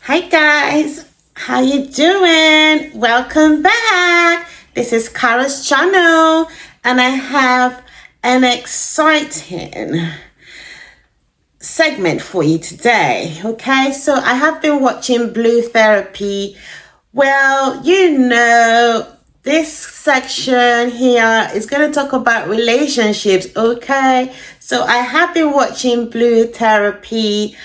Hi guys, how you doing? Welcome back. This is Kara's channel and I have an exciting segment for you today. Okay, so I have been watching Blue Therapy. Well, this section here is going to talk about relationships. Okay, so I have been watching Blue Therapy.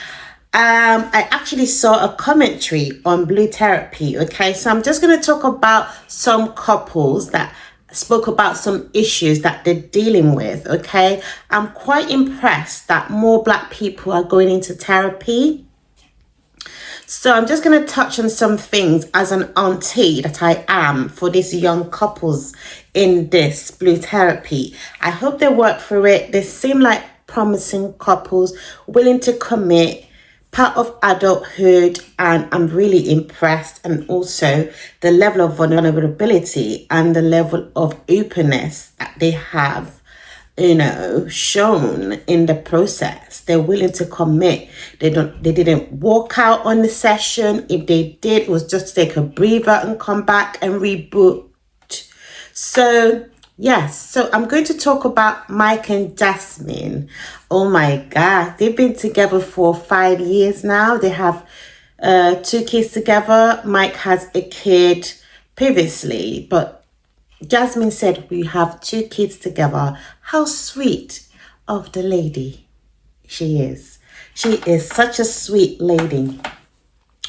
I actually saw a commentary on Blue Therapy. Okay, so I'm just going to talk about some couples that spoke about some issues that they're dealing with. Okay, I'm quite impressed that more Black people are going into therapy. So I'm just going to touch on some things as an auntie that I am for these young couples in this Blue Therapy. I hope they work for it. They seem like promising couples, willing to commit, part of adulthood, and I'm really impressed. And also the level of vulnerability and the level of openness that they have shown in the process. They're willing to commit. They didn't walk out on the session. If they did, it was just to take a breather and come back and reboot. So yes, so I'm going to talk about Mike and Jasmin. Oh my God, they've been together for 5 years now. They have 2 kids together. Mike has a kid previously, but Jasmin said we have 2 kids together. How sweet of the lady she is. She is such a sweet lady.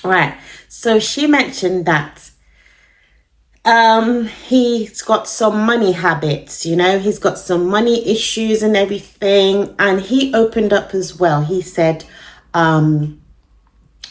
All right, so she mentioned that he's got some money habits, he's got some money issues and everything. And he opened up as well. He said,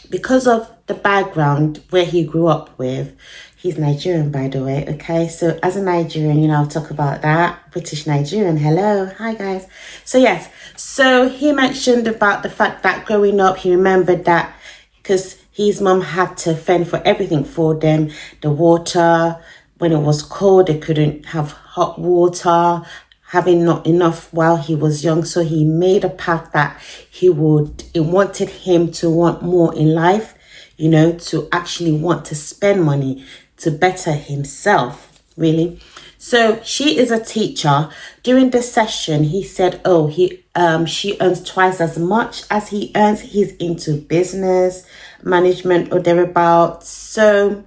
because of the background where he grew up with, he's Nigerian, by the way. Okay, so as a Nigerian, I'll talk about that. British Nigerian. Hello. Hi, guys. So yes, so he mentioned about the fact that growing up, he remembered that because his mom had to fend for everything for them. The water, when it was cold, they couldn't have hot water, having not enough while he was young. So he made a path that it wanted him to want more in life, to actually want to spend money to better himself, really. So she is a teacher. During the session, he said, she earns twice as much as he earns. He's into business management or thereabouts. So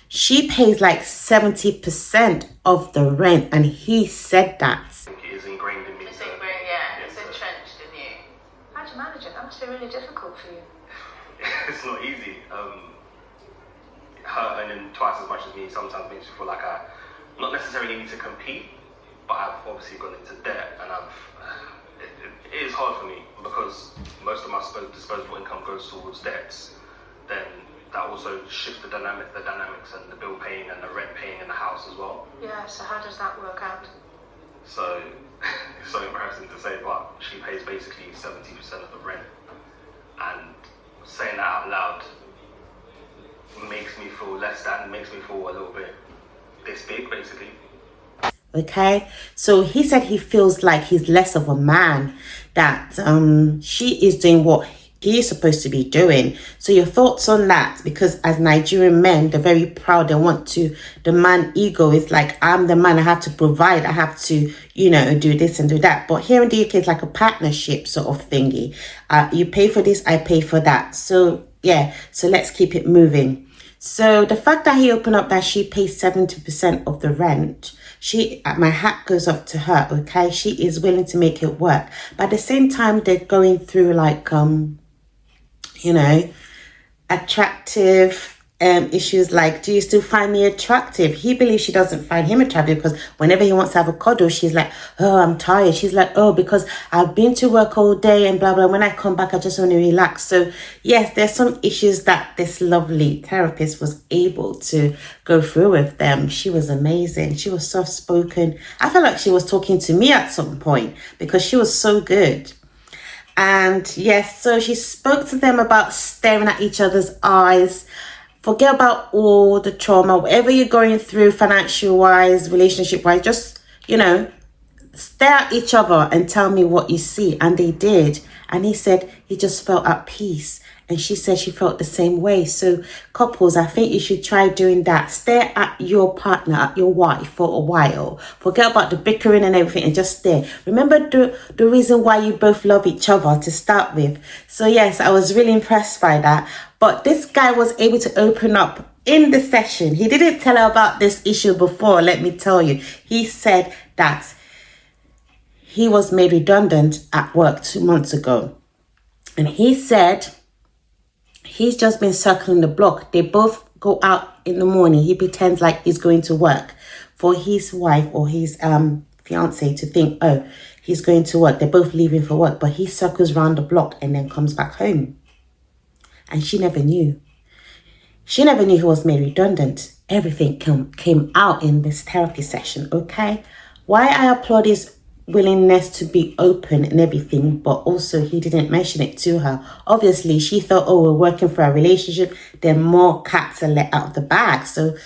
she pays like 70% of the rent, and he said that. It is ingrained in me. It's entrenched in you. How do you manage it? That must be really difficult for you. It's not easy. Her earning twice as much as me sometimes makes me feel like I not necessarily need to compete, but I've obviously gone into debt, and it is hard for me because most of my disposable income goes towards debts. Then that also shifts the dynamics and the bill paying and the rent paying in the house as well. Yeah, so how does that work out? So it's so embarrassing to say, but she pays basically 70% of the rent, and saying that out loud makes me feel less than, makes me feel a little bit this big, basically. Okay, so he said he feels like he's less of a man, that she is doing what he is supposed to be doing. So your thoughts on that? Because as Nigerian men, they're very proud. They want to, the man ego is like, I'm the man, I have to provide, I have to, do this and do that. But here in the UK, it's like a partnership sort of thingy. You pay for this, I pay for that. So yeah, so let's keep it moving. So the fact that he opened up that she pays 70% of the rent, my hat goes off to her. Okay, she is willing to make it work. But at the same time, they're going through like attractive issues, like, do you still find me attractive? He believes she doesn't find him attractive because whenever he wants to have a cuddle, she's like, oh, I'm tired. She's like, oh, because I've been to work all day and blah, blah. When I come back, I just want to relax. So yes, there's some issues that this lovely therapist was able to go through with them. She was amazing. She was soft-spoken. I felt like she was talking to me at some point because she was so good. And yes, so she spoke to them about staring at each other's eyes. Forget about all the trauma, whatever you're going through, financial wise, relationship wise, just, stare at each other and tell me what you see. And they did. And he said he just felt at peace And she said she felt the same way. So couples, I think you should try doing that. Stare at your partner, at your wife for a while. Forget about the bickering and everything and just stare. Remember the reason why you both love each other to start with. So yes, I was really impressed by that. But this guy was able to open up in the session. He didn't tell her about this issue before, let me tell you. He said that he was made redundant at work 2 months ago. And he said he's just been circling the block. They both go out in the morning. He pretends like he's going to work for his wife or his fiance to think, oh, he's going to work. They're both leaving for work, but he circles around the block and then comes back home. And she never knew. She never knew he was made redundant. Everything came out in this therapy session, okay? Why I applaud his willingness to be open and everything, but also he didn't mention it to her. Obviously, she thought, oh, we're working for a relationship. Then more cats are let out of the bag. So,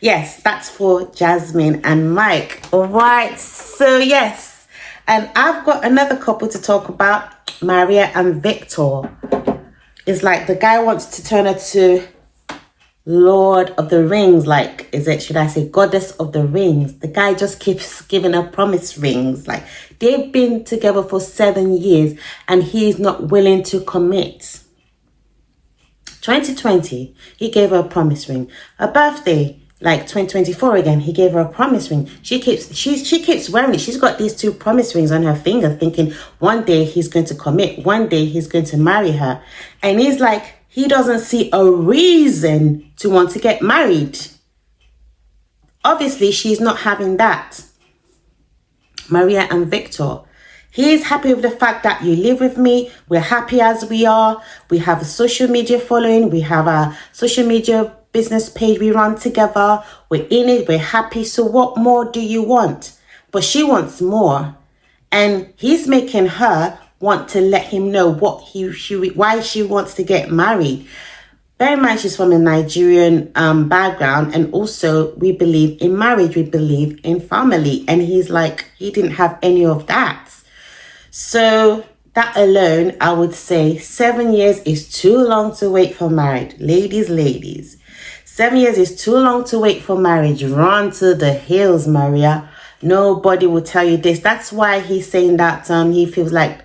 yes, that's for Jasmin and Mike. All right. So, yes. And I've got another couple to talk about, Maria and Victor. It's like the guy wants to turn her to Lord of the Rings, like, should I say Goddess of the Rings? The guy just keeps giving her promise rings. Like, they've been together for 7 years and he's not willing to commit. 2020, he gave her a promise ring. Her birthday, like 2024 again, he gave her a promise ring. She keeps wearing it. She's got these 2 promise rings on her finger, thinking one day he's going to commit, one day he's going to marry her. And he's like, he doesn't see a reason to want to get married. Obviously, she's not having that. Maria and Victor. He is happy with the fact that you live with me. We're happy as we are. We have a social media following. We have a social media business page we run together. We're in it. We're happy. So what more do you want? But she wants more. And he's making her want to let him know why she wants to get married. Bear in mind, she's from a Nigerian background, and also we believe in marriage, we believe in family, and he's like, he didn't have any of that. So that alone, I would say 7 years is too long to wait for marriage. Ladies, 7 years is too long to wait for marriage. Run to the hills, Maria. Nobody will tell you this. That's why he's saying that he feels like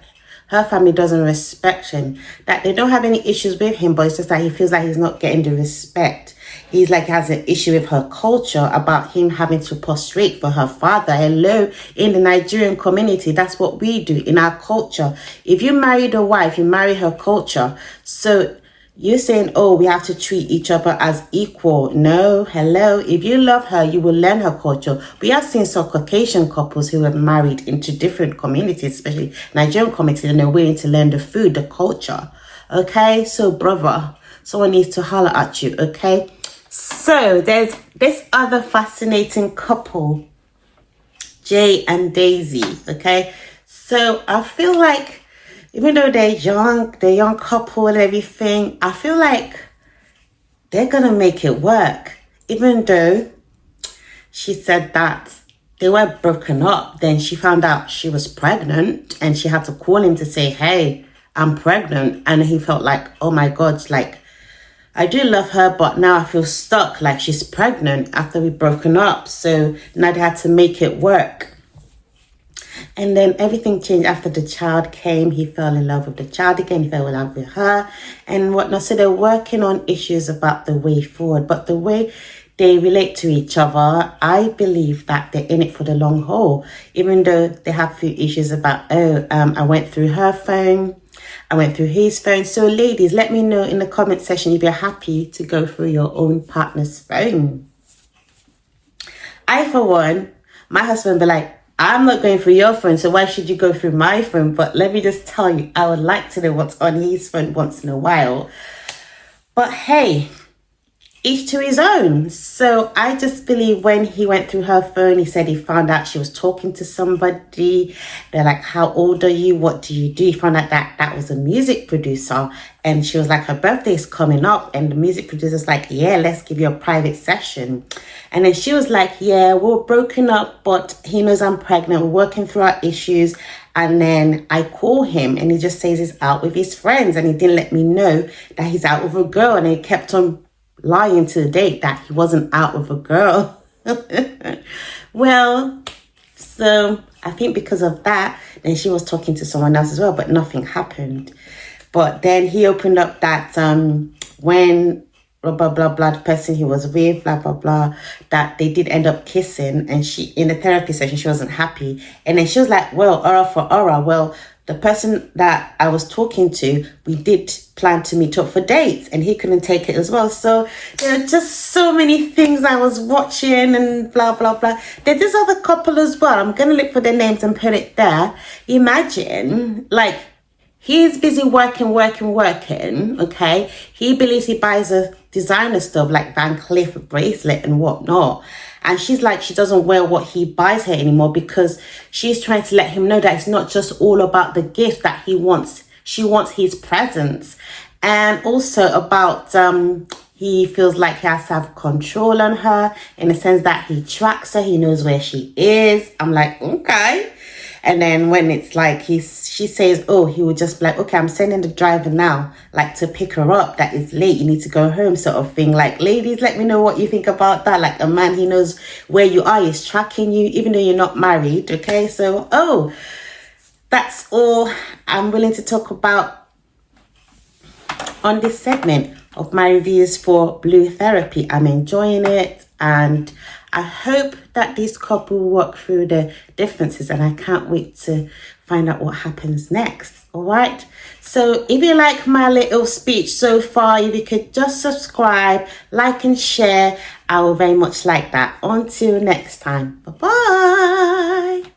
her family doesn't respect him, that they don't have any issues with him, but it's just that he feels like he's not getting the respect. He's like, has an issue with her culture about him having to prostrate for her father. Hello, in the Nigerian community, that's what we do in our culture. If you marry the wife, you marry her culture. So you're saying, oh, we have to treat each other as equal. No, hello. If you love her, you will learn her culture. We have seen some Caucasian couples who have married into different communities, especially Nigerian communities, and they're willing to learn the food, the culture. Okay, so brother, someone needs to holler at you, okay? So there's this other fascinating couple, Jay and Daisy, okay? So I feel like, even though they're young couple and everything, I feel like they're going to make it work. Even though she said that they were broken up, then she found out she was pregnant and she had to call him to say, hey, I'm pregnant. And he felt like, oh my God, like, I do love her, but now I feel stuck, like she's pregnant after we've broken up. So now they had to make it work. And then everything changed after the child came. He fell in love with the child again. He fell in love with her and whatnot. So they're working on issues about the way forward. But the way they relate to each other, I believe that they're in it for the long haul. Even though they have a few issues about, I went through her phone. I went through his phone. So ladies, let me know in the comment section if you're happy to go through your own partner's phone. I, for one, my husband be like, I'm not going through your phone, so why should you go through my phone? But let me just tell you, I would like to know what's on his phone once in a while. But hey, each to his own. So I just believe when he went through her phone, he said he found out she was talking to somebody. They're like, how old are you? What do you do? He found out that that was a music producer. And she was like, her birthday's coming up. And the music producer's like, yeah, let's give you a private session. And then she was like, yeah, we're broken up, but he knows I'm pregnant. We're working through our issues. And then I call him and he just says he's out with his friends. And he didn't let me know that he's out with a girl. And he kept on lying to the date that he wasn't out with a girl. Well, so I think because of that, then she was talking to someone else as well, but nothing happened. But then he opened up that when blah blah blah, the person he was with, blah blah blah, that they did end up kissing, and she, in the therapy session, she wasn't happy. And then she was like, well, aura for aura, well, the person that I was talking to, we did plan to meet up for dates, and he couldn't take it as well. So there are just so many things I was watching and blah blah blah. There's this other couple as well, I'm gonna look for their names and put it there. Imagine, like, he's busy working, okay? He believes he buys a designer stuff like Van Cleef bracelet and whatnot. And she's like, she doesn't wear what he buys her anymore because she's trying to let him know that it's not just all about the gift that he wants. She wants his presence. And also about, he feels like he has to have control on her in the sense that he tracks her. He knows where she is. I'm like, okay. And then when it's like she says, oh, he would just be like, okay, I'm sending the driver now, like to pick her up. That is late. You need to go home, sort of thing. Like, ladies, let me know what you think about that. Like, a man, he knows where you are. He's tracking you, even though you're not married. Okay, so, oh, that's all I'm willing to talk about on this segment of my reviews for Blue Therapy. I'm enjoying it, and I hope that this couple will work through the differences, and I can't wait to find out what happens next. All right. So if you like my little speech so far, if you could just subscribe, like and share, I will very much like that. Until next time. Bye-bye.